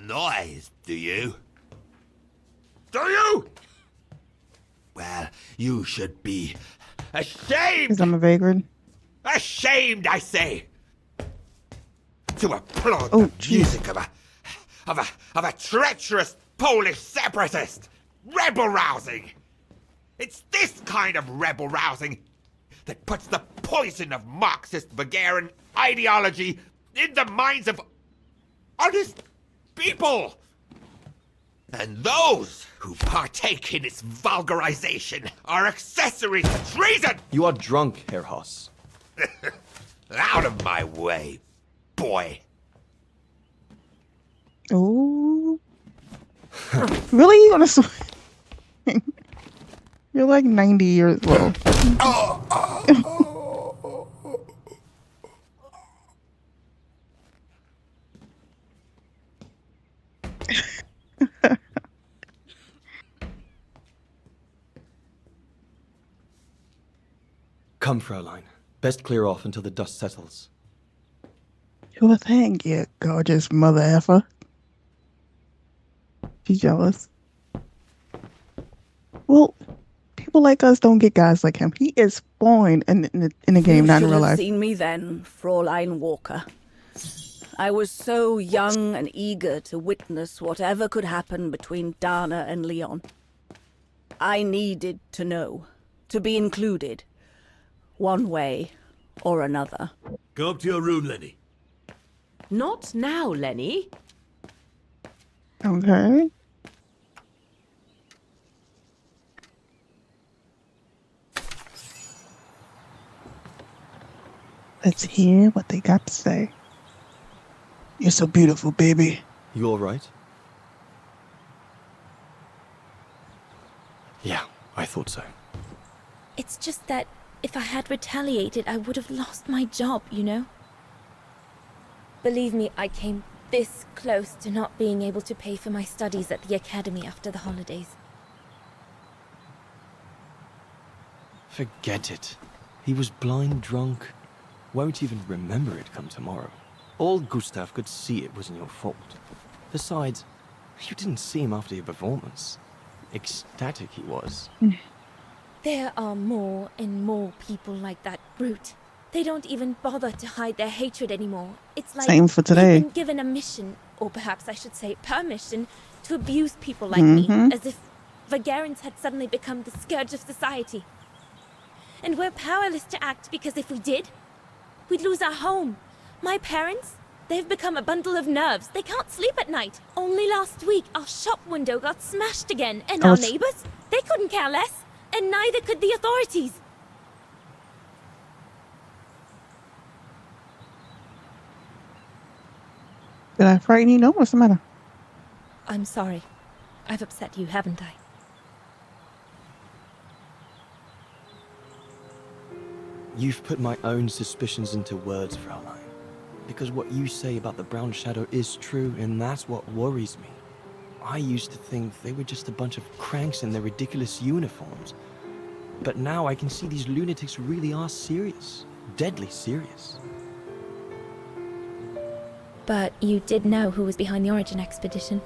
noise, do you? Do you? Well, you should be ashamed. Because I'm a vagrant. Ashamed, I say. To applaud Oh, the music of a treacherous Polish separatist. Rebel rousing. It's this kind of rebel rousing that puts the poison of Marxist Bulgarian ideology in the minds of honest people. And those who partake in its vulgarization are accessories to treason! You are drunk, Herr Hoss. Out of my way, boy. Oh. Really? You gonna swing? You're like 90 years old. Come, Fraulein. Best clear off until the dust settles. Sure thing, you gorgeous mother effer. She's jealous. Well, people like us don't get guys like him. He is fine in the game, not in real You should have life. seen me then, Fraulein Walker. I was so young and eager to witness whatever could happen between Dana and Leon. I needed to know, to be included, one way or another. Go up to your room, Lenny. Not now, Lenny. Okay. Let's hear what they got to say. You're so beautiful, baby. You all right? Yeah, I thought so. It's just that if I had retaliated, I would have lost my job, you know? Believe me, I came this close to not being able to pay for my studies at the academy after the holidays. Forget it. He was blind drunk. Won't even remember it come tomorrow. Old Gustav could see it wasn't your fault. Besides, you didn't see him after your performance. Ecstatic he was. There are more and more people like that brute. They don't even bother to hide their hatred anymore. It's like Same for today. they've been given a mission, or perhaps I should say permission, to abuse people like me, as if Vagarans had suddenly become the scourge of society. And we're powerless to act because if we did, we'd lose our home. My parents, they've become a bundle of nerves. They can't sleep at night. Only last week, our shop window got smashed again, and our neighbors, they couldn't care less, and neither could the authorities. Did I frighten you? No, what's the matter? I'm sorry. I've upset you, haven't I? You've put my own suspicions into words, Fraulein. Because what you say about the Brown Shadow is true, and that's what worries me. I used to think they were just a bunch of cranks in their ridiculous uniforms. But now I can see these lunatics really are serious. Deadly serious. But you did know who was behind the Origin expedition.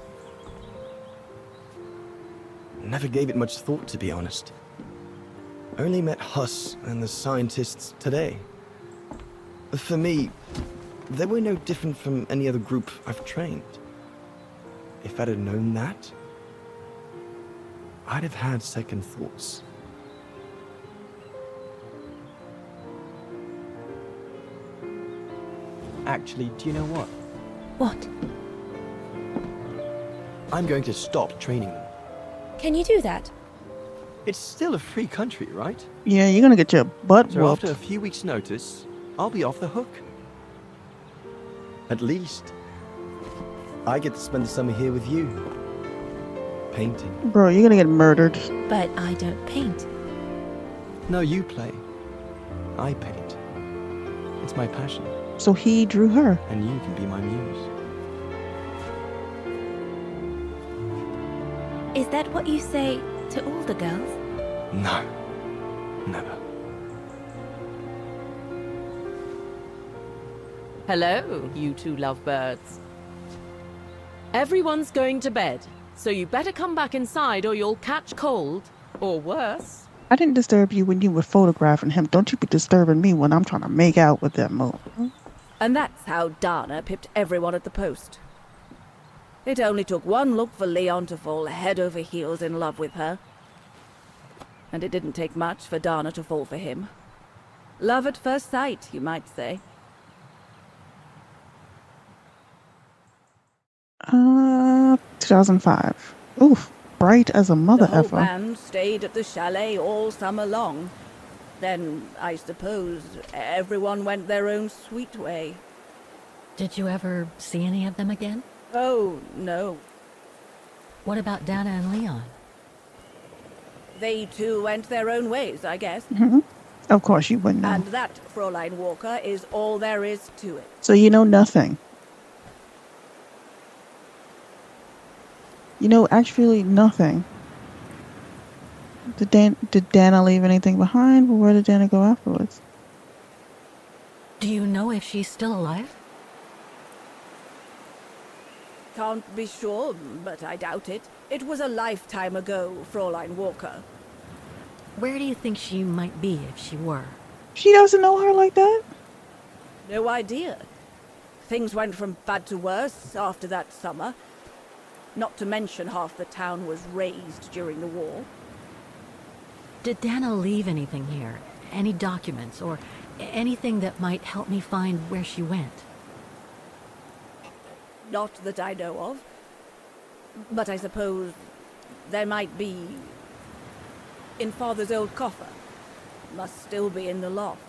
Never gave it much thought, to be honest. Only met Huss and the scientists today. For me, they were no different from any other group I've trained. If I'd have known that, I'd have had second thoughts. Actually, do you know what? What? I'm going to stop training them. Can you do that? It's still a free country, right? Yeah, you're gonna get your butt So whooped. after a few weeks' notice, I'll be off the hook. At least, I get to spend the summer here with you. Painting. Bro, you're gonna get murdered. But I don't paint. No, you play. I paint. It's my passion. So he drew her. And you can be my muse. Is that what you say to all the girls? No. Never. Hello, you two lovebirds. Everyone's going to bed, so you better come back inside or you'll catch cold, or worse. I didn't disturb you when you were photographing him. Don't you be disturbing me when I'm trying to make out with that mo. And that's how Dana pipped everyone at the post. It only took one look for Leon to fall head over heels in love with her. And it didn't take much for Dana to fall for him. Love at first sight, you might say. 2005. Oof, bright as a mother The whole effer. band stayed at the chalet all summer long. Then, I suppose, everyone went their own sweet way. Did you ever see any of them again? Oh, no. What about Dana and Leon? They too went their own ways, I guess. Of course you wouldn't know. And that, Fräulein Walker, is all there is to it. So you know nothing. You know actually nothing. Did Dana leave anything behind? Or where did Dana go afterwards? Do you know if she's still alive? Can't be sure, but I doubt it. It was a lifetime ago, Fräulein Walker. Where do you think she might be if she were? She doesn't know her like that? No idea. Things went from bad to worse after that summer. Not to mention half the town was razed during the war. Did Dana leave anything here? Any documents or Anything that might help me find where she went. Not that I know of. But I suppose there might be in Father's old coffer. Must still be in the loft.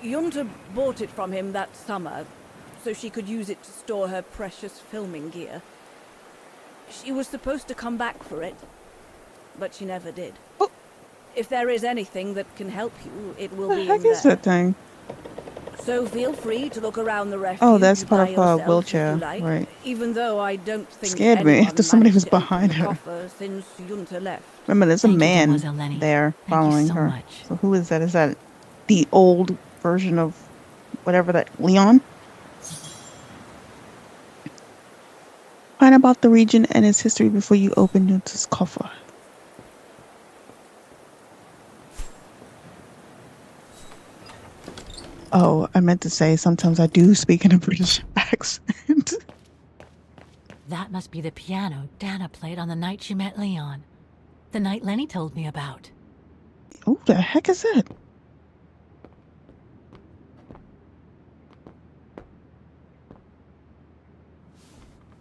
Junta bought it from him that summer, so she could use it to store her precious filming gear. She was supposed to come back for it, but she never did. Oh. If there is anything that can help you, it will be in What the heck is there. that thing? So feel free to look around the refuge. Oh, that's part by of her yourself, if wheelchair, you like, right. Even though I don't think Scared me. anyone There's somebody managed who's to open behind the her. coffer since Junta left. Remember, there's a Thank you, man Mademoiselle Lenny. there Thank you following so her. much. So who is that? Is that the old version of whatever that Leon? Find about the region and its history before you open Junta's coffer. Oh, I meant to say sometimes I do speak in a British accent. That must be the piano Dana played on the night she met Leon. The night Lenny told me about. Who the heck is that?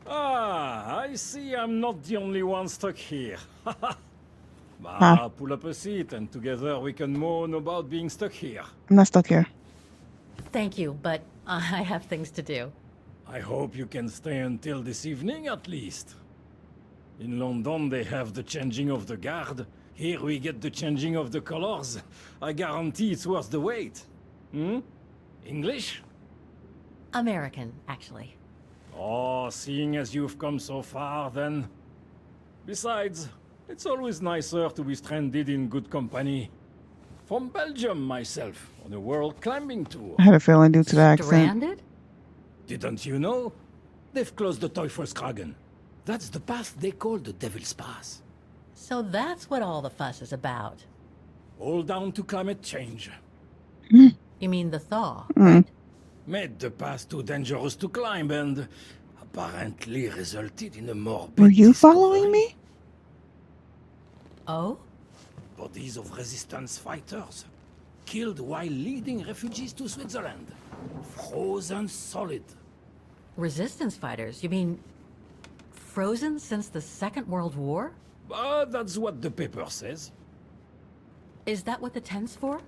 Ah, I see I'm not the only one stuck here. Pull up a seat and together we can moan about being stuck here. I'm not stuck here. Thank you, but I have things to do. I hope you can stay until this evening at least. In London they have the changing of the guard. Here we get the changing of the colors. I guarantee it's worth the wait. English? American, actually. Oh, seeing as you've come so far, then. Besides, it's always nicer to be stranded in good company. From Belgium, myself, on a world climbing tour. I had a feeling due to the accent. Stranded? Didn't you know? They've closed the Teufelskragen. That's the path they call the Devil's Pass. So that's what all the fuss is about. All down to climate change. You mean the thaw, right? Made the path too dangerous to climb and apparently resulted in a more. Were you following me? Oh? Bodies of resistance fighters killed while leading refugees to Switzerland. Frozen solid. Resistance fighters? You mean frozen since the Second World War? That's what the paper says. Is that what the tent's for?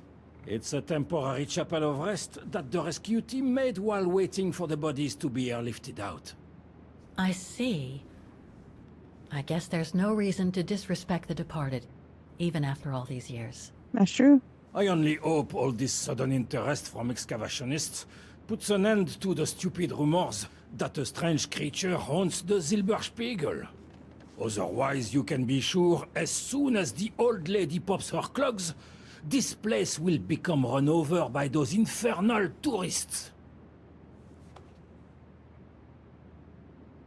It's a temporary chapel of rest that the rescue team made while waiting for the bodies to be airlifted out. I see. I guess there's no reason to disrespect the departed, even after all these years. That's true. I only hope all this sudden interest from excavationists puts an end to the stupid rumors that a strange creature haunts the Silberspiegel. Otherwise, you can be sure as soon as the old lady pops her clogs, this place will become run over by those infernal tourists.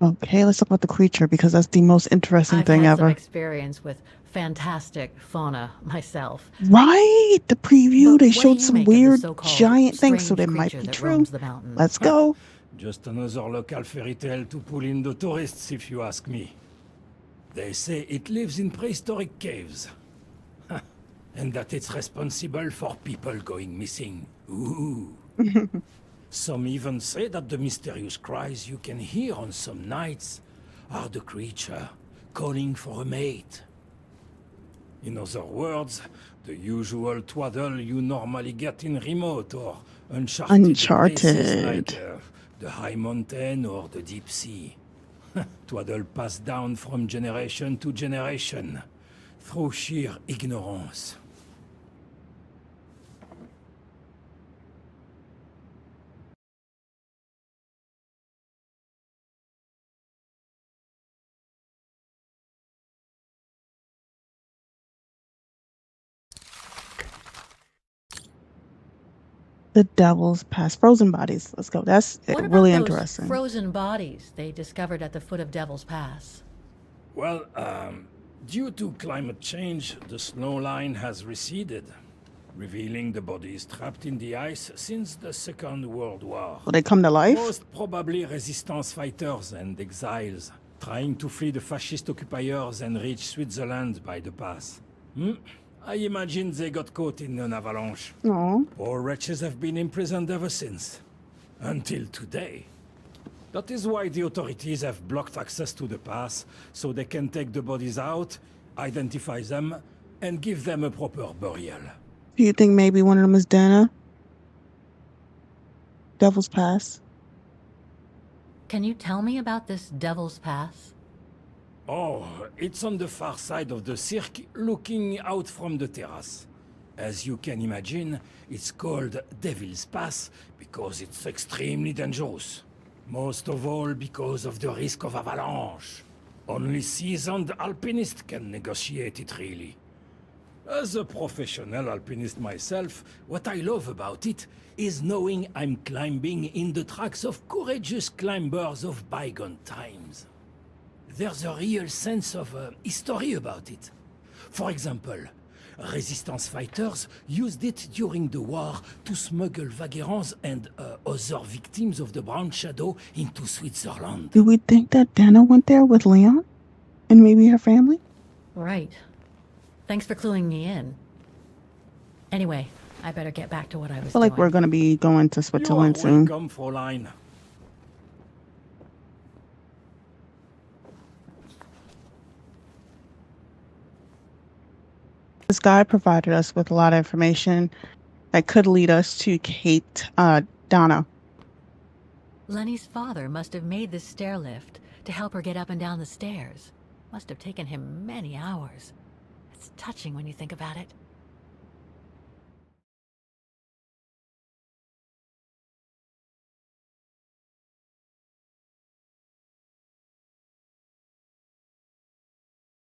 Okay, let's talk about the creature because that's the most interesting I've thing had ever. some experience with fantastic fauna myself. Right? The preview, But they what do showed you some make of the weird so-called giant things, so strange they might creature be that true. roams the mountains? Let's go. Just another local fairy tale to pull in the tourists, if you ask me. They say it lives in prehistoric caves. And that it's responsible for people going missing. Ooh. Some even say that the mysterious cries you can hear on some nights are the creature calling for a mate. In other words, the usual twaddle you normally get in remote or uncharted places like the high mountain or the deep sea. Twaddle passed down from generation to generation through sheer ignorance. The Devil's Pass. Frozen bodies. Let's go. That's What really about those interesting. frozen bodies they discovered at the foot of Devil's Pass? Well, due to climate change, the snow line has receded, revealing the bodies trapped in the ice since the Second World War. Will they come to life? Most probably resistance fighters and exiles, trying to flee the fascist occupiers and reach Switzerland by the pass. I imagine they got caught in an avalanche. Aw. Poor wretches have been imprisoned ever since. Until today. That is why the authorities have blocked access to the pass, so they can take the bodies out, identify them, and give them a proper burial. Do you think maybe one of them is Dana? Devil's Pass. Can you tell me about this Devil's Pass? Oh, it's on the far side of the cirque, looking out from the terrace. As you can imagine, it's called Devil's Pass because it's extremely dangerous. Most of all because of the risk of avalanche. Only seasoned alpinists can negotiate it, really. As a professional alpinist myself, what I love about it is knowing I'm climbing in the tracks of courageous climbers of bygone times. There's a real sense of history about it. For example, resistance fighters used it during the war to smuggle vagrants and other victims of the Brown Shadow into Switzerland. Do we think that Dana went there with Leon? And maybe her family? Right. Thanks for cluing me in. Anyway, I better get back to what I was I feel like we're going to be going to Switzerland You are soon. welcome, Fräulein. This guy provided us with a lot of information that could lead us to Kate, Donna. Lenny's father must have made this stair lift to help her get up and down the stairs. Must have taken him many hours. It's touching when you think about it.